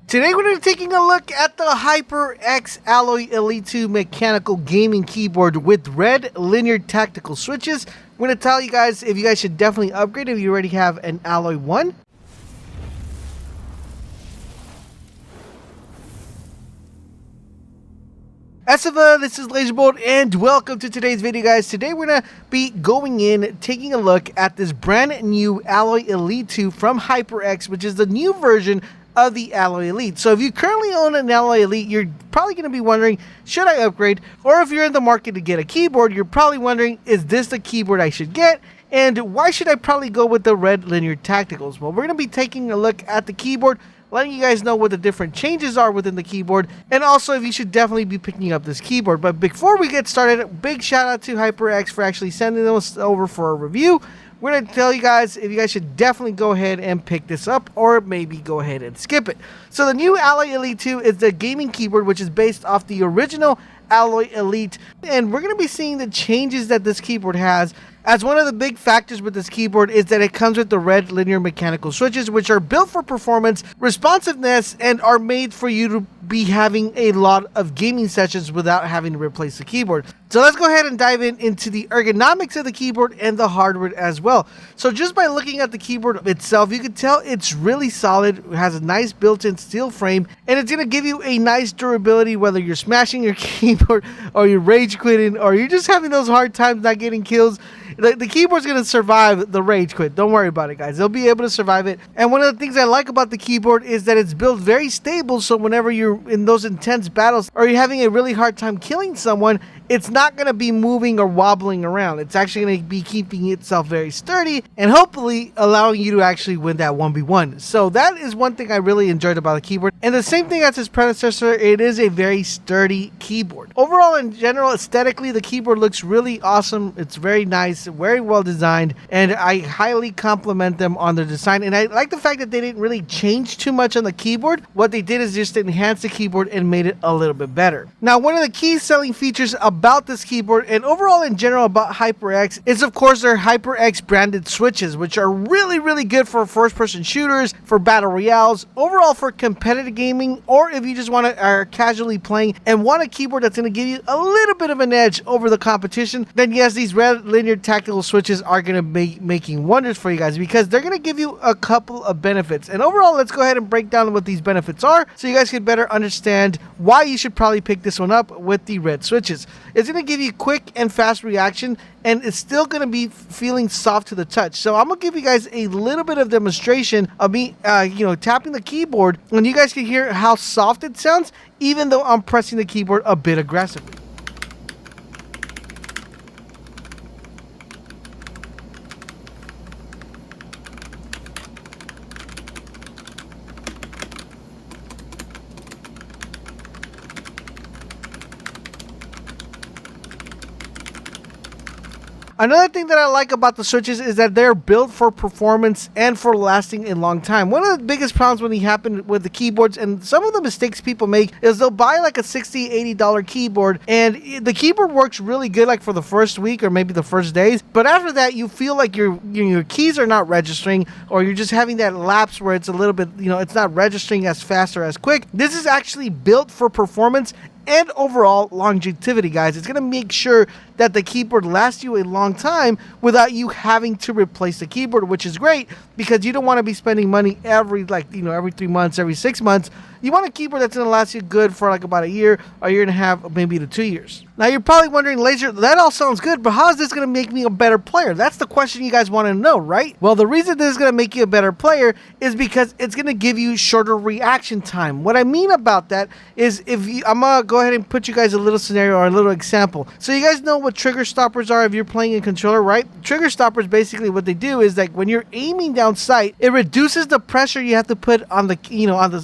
Today we're going to be taking a look at the Hyperx Alloy Elite 2 mechanical gaming keyboard with red linear tactical switches. We're going to tell you guys if you guys should definitely upgrade if you already have an Alloy 1. Asiva, this is LaserBolt and welcome to today's video, guys. Today we're going to be going in, taking a look at this brand new Alloy Elite 2 from Hyperx, which is the new version of the Alloy Elite. So if you currently own an Alloy Elite, you're probably going to be wondering, should I upgrade? Or if you're in the market to get a keyboard, you're probably wondering, is this the keyboard I should get? And why should I probably go with the red linear tacticals? Well, we're going to be taking a look at the keyboard, letting you guys know what the different changes are within the keyboard, and also if you should definitely be picking up this keyboard. But before we get started, big shout out to Hyperx for actually sending us over for a review. We're going to tell you guys if you guys should definitely go ahead and pick this up, or maybe go ahead and skip it. So the new Alloy Elite 2 is the gaming keyboard, which is based off the original Alloy Elite, and we're going to be seeing the changes that this keyboard has. As one of the big factors with this keyboard is that it comes with the red linear mechanical switches, which are built for performance, responsiveness, and are made for you to be having a lot of gaming sessions without having to replace the keyboard. So let's go ahead and dive into the ergonomics of the keyboard and the hardware as well. So just by looking at the keyboard itself, you can tell it's really solid. It has a nice built-in steel frame, and it's going to give you a nice durability whether you're smashing your keyboard or you're rage quitting or you're just having those hard times not getting kills. The keyboard's going to survive the rage quit. Don't worry about it, guys. They'll be able to survive it. And one of the things I like about the keyboard is that it's built very stable, so whenever you're in those intense battles or you're having a really hard time killing someone, it's not going to be moving or wobbling around. It's actually going to be keeping itself very sturdy and hopefully allowing you to actually win that 1v1. So that is one thing I really enjoyed about the keyboard. And the same thing as its predecessor, it is a very sturdy keyboard. Overall, in general, aesthetically, the keyboard looks really awesome. It's very nice, very well designed, and I highly compliment them on their design. And I like the fact that they didn't really change too much on the keyboard. What they did is just enhance the keyboard and made it a little bit better. Now, one of the key selling features about this keyboard and overall in general about Hyperx is of course their Hyperx branded switches, which are really good for first person shooters, for battle royales, overall for competitive gaming, or if you just want to are casually playing and want a keyboard that's going to give you a little bit of an edge over the competition, then yes, these red linear tactical switches are going to be making wonders for you guys, because they're going to give you a couple of benefits. And overall, let's go ahead and break down what these benefits are so you guys can better understand why you should probably pick this one up with the red switches. It's going to give you quick and fast reaction, and it's still going to be feeling soft to the touch. So I'm going to give you guys a little bit of demonstration of me tapping the keyboard, and you guys can hear how soft it sounds even though I'm pressing the keyboard a bit aggressively. Another thing that I like about the switches is that they're built for performance and for lasting a long time. One of the biggest problems when they happen with the keyboards, and some of the mistakes people make, is they'll buy like a $60, $80 keyboard, and the keyboard works really good like for the first week or maybe the first days, but after that you feel like your keys are not registering, or you're just having that lapse where it's a little bit, it's not registering as fast or as quick. This is actually built for performance and overall longevity, guys. It's going to make sure that the keyboard lasts you a long time without you having to replace the keyboard, which is great because you don't want to be spending money every 3 months, every 6 months. You want a keyboard that's going to last you good for like about a year, or you're going to have maybe to 2 years. Now you're probably wondering, Laser, that all sounds good, but how is this going to make me a better player? That's the question you guys want to know, right? Well, the reason this is going to make you a better player is because it's going to give you shorter reaction time. What I mean about that is I'm going to go ahead and put you guys a little scenario or a little example. So you guys know what trigger stoppers are if you're playing in controller, right? Trigger stoppers, basically what they do is like when you're aiming down sight, it reduces the pressure you have to put on the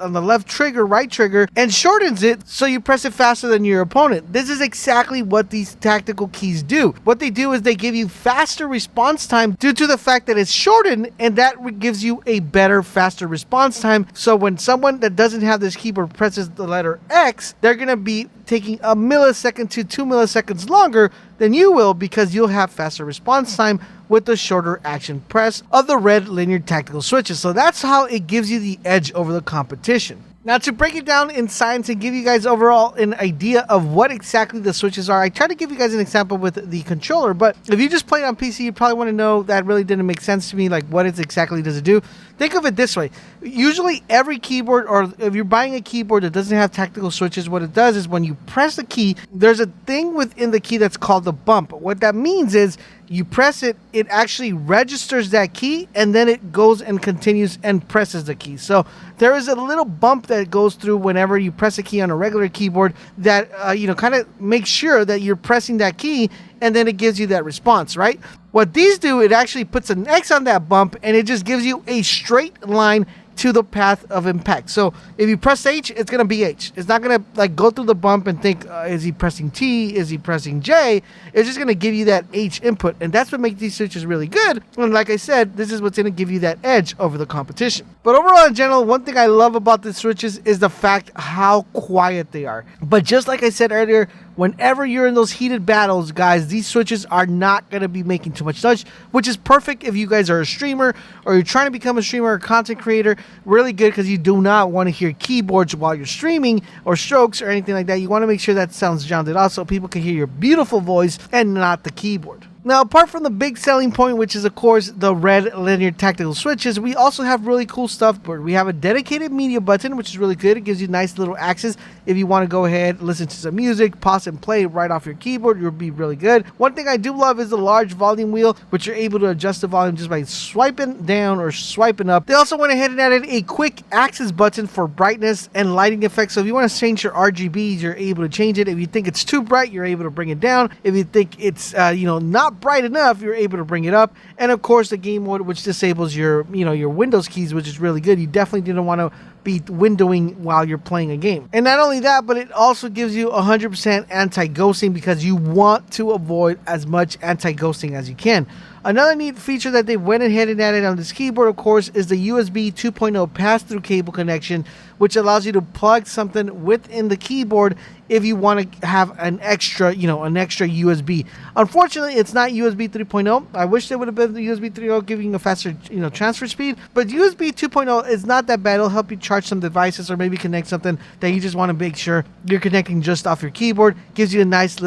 on the left trigger, right trigger, and shortens it so you press it faster than your opponent. This is exactly what these tactical keys do. What they do is they give you faster response time due to the fact that it's shortened, and that gives you a better, faster response time. So when someone that doesn't have this keyboard presses the letter X, they're going to be taking a millisecond to 2 milliseconds longer than you will, because you'll have faster response time with the shorter action press of the red linear tactical switches. So that's how it gives you the edge over the competition. Now, to break it down in science and give you guys overall an idea of what exactly the switches are, I try to give you guys an example with the controller, but if you just play it on PC, you probably want to know that really didn't make sense to me, like what exactly does it do? Think of it this way. Usually every keyboard, or if you're buying a keyboard that doesn't have tactical switches, what it does is when you press the key, there's a thing within the key that's called the bump. What that means is you press it, it actually registers that key, and then it goes and continues and presses the key. So there is a little bump that goes through whenever you press a key on a regular keyboard that, kind of makes sure that you're pressing that key, and then it gives you that response, right? What these do, it actually puts an X on that bump, and it just gives you a straight line to the path of impact. So if you press H, it's going to be H. It's not going to like go through the bump and think, is he pressing T? Is he pressing J? It's just going to give you that H input. And that's what makes these switches really good. And like I said, this is what's going to give you that edge over the competition. But overall, in general, one thing I love about the switches is the fact how quiet they are. But just like I said earlier, whenever you're in those heated battles, guys, these switches are not going to be making too much noise, which is perfect if you guys are a streamer or you're trying to become a streamer or content creator. Really good, because you do not want to hear keyboards while you're streaming or strokes or anything like that. You want to make sure that sounds drowned out so people can hear your beautiful voice and not the keyboard. Now, apart from the big selling point, which is, of course, the red linear tactical switches, we also have really cool stuff. But we have a dedicated media button, which is really good. It gives you nice little access if you want to go ahead, listen to some music, pause and play right off your keyboard. You'll be really good. One thing I do love is the large volume wheel, which you're able to adjust the volume just by swiping down or swiping up. They also went ahead and added a quick access button for brightness and lighting effects. So if you want to change your RGBs, you're able to change it. If you think it's too bright, you're able to bring it down. If you think it's, not bright enough, you're able to bring it up. And of course, the game mode, which disables your Windows keys, which is really good. You definitely didn't want to be windowing while you're playing a game. And not only that, but it also gives you 100% anti-ghosting, because you want to avoid as much anti-ghosting as you can. Another neat feature that they went ahead and added on this keyboard, of course, is the USB 2.0 pass-through cable connection, which allows you to plug something within the keyboard if you want to have an extra USB. Unfortunately, it's not USB 3.0. I wish there would have been the USB 3.0 giving a faster, transfer speed. But USB 2.0 is not that bad. It'll help you charge some devices or maybe connect something that you just want to make sure you're connecting just off your keyboard. Gives you a nice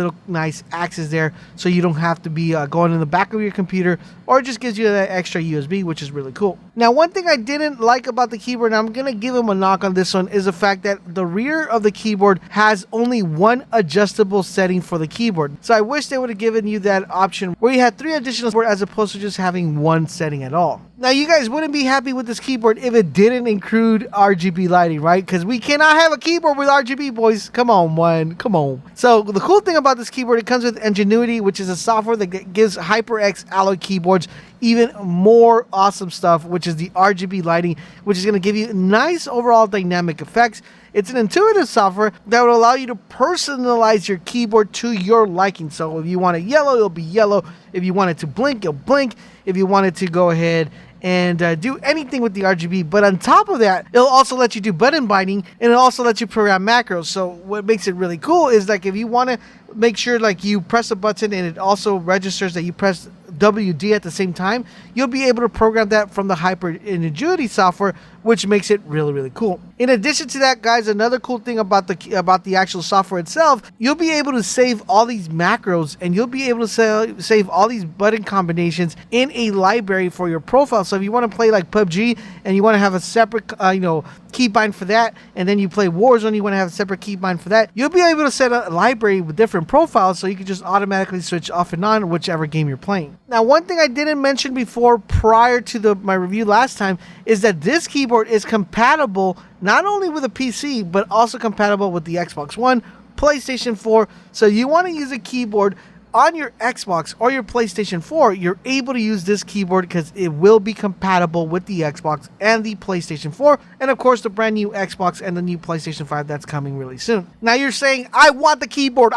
access there, so you don't have to be going in the back of your computer, or it just gives you that extra USB, which is really cool. Now, one thing I didn't like about the keyboard, and I'm going to give them a knock on this one, is the fact that the rear of the keyboard has only one adjustable setting for the keyboard. So I wish they would have given you that option where you had 3 additional support as opposed to just having one setting at all. Now, you guys wouldn't be happy with this keyboard if it didn't include RGB lighting, right? Because we cannot have a keyboard with RGB, boys. Come on, man. Come on. So the cool thing about this keyboard, it comes with Ingenuity, which is a software that gives Hyperx Alloy keyboards even more awesome stuff, which is the RGB lighting, which is going to give you nice overall dynamic effects. It's an intuitive software that will allow you to personalize your keyboard to your liking. So if you want it yellow, it'll be yellow. If you want it to blink, it'll blink. If you want it to go ahead and do anything with the RGB. But on top of that, it'll also let you do button binding, and it'll also let you program macros. So what makes it really cool is, like, if you want to make sure like you press a button and it also registers that you press WD at the same time, you'll be able to program that from the Ingenuity software, which makes it really, really cool. In addition to that, guys, another cool thing about the actual software itself, you'll be able to save all these macros, and you'll be able to save all these button combinations in a library for your profile. So if you want to play like PUBG and you want to have a separate keybind for that, and then you play Warzone, you want to have a separate keybind for that, you'll be able to set a library with different profiles, so you can just automatically switch off and on whichever game you're playing. Now, one thing I didn't mention before prior to my review last time is that this keyboard is compatible not only with a PC, but also compatible with the Xbox One, PlayStation 4. So you want to use a keyboard on your Xbox or your PlayStation 4, you're able to use this keyboard because it will be compatible with the Xbox and the PlayStation 4, and of course the brand new Xbox and the new PlayStation 5 that's coming really soon. Now you're saying, I want the keyboard,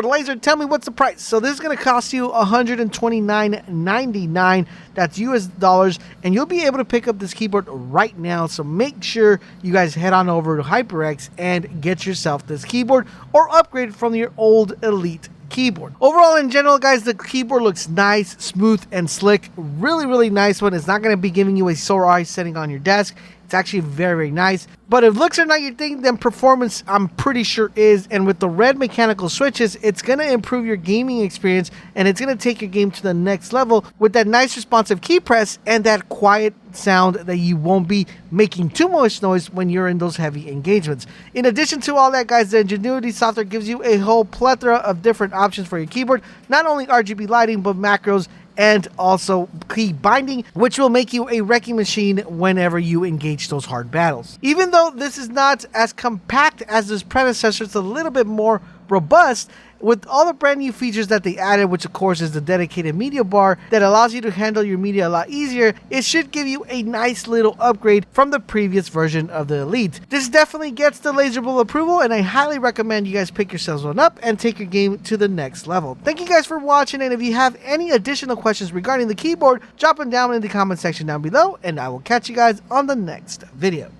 Laser, tell me what's the price. So this is going to cost you $129.99, that's US dollars, and you'll be able to pick up this keyboard right now. So make sure you guys head on over to HyperX and get yourself this keyboard, or upgrade from your old Elite keyboard. Overall, in general, guys, the keyboard looks nice, smooth, and slick. Really, really nice one. It's not going to be giving you a sore eye sitting on your desk. It's actually very nice. But if looks are not your thing, then performance I'm pretty sure is. And with the red mechanical switches, it's going to improve your gaming experience, and it's going to take your game to the next level with that nice responsive key press and that quiet sound that you won't be making too much noise when you're in those heavy engagements. In addition to all that, guys, the Ingenuity software gives you a whole plethora of different options for your keyboard, not only RGB lighting, but macros and also key binding, which will make you a wrecking machine whenever you engage those hard battles. Even though this is not as compact as its predecessor, it's a little bit more robust with all the brand new features that they added, which of course is the dedicated media bar that allows you to handle your media a lot easier. It should give you a nice little upgrade from the previous version of the Elite. This definitely gets the Laser Bull approval, and I highly recommend you guys pick yourselves one up and take your game to the next level. Thank you guys for watching, and if you have any additional questions regarding the keyboard, drop them down in the comment section down below, and I will catch you guys on the next video.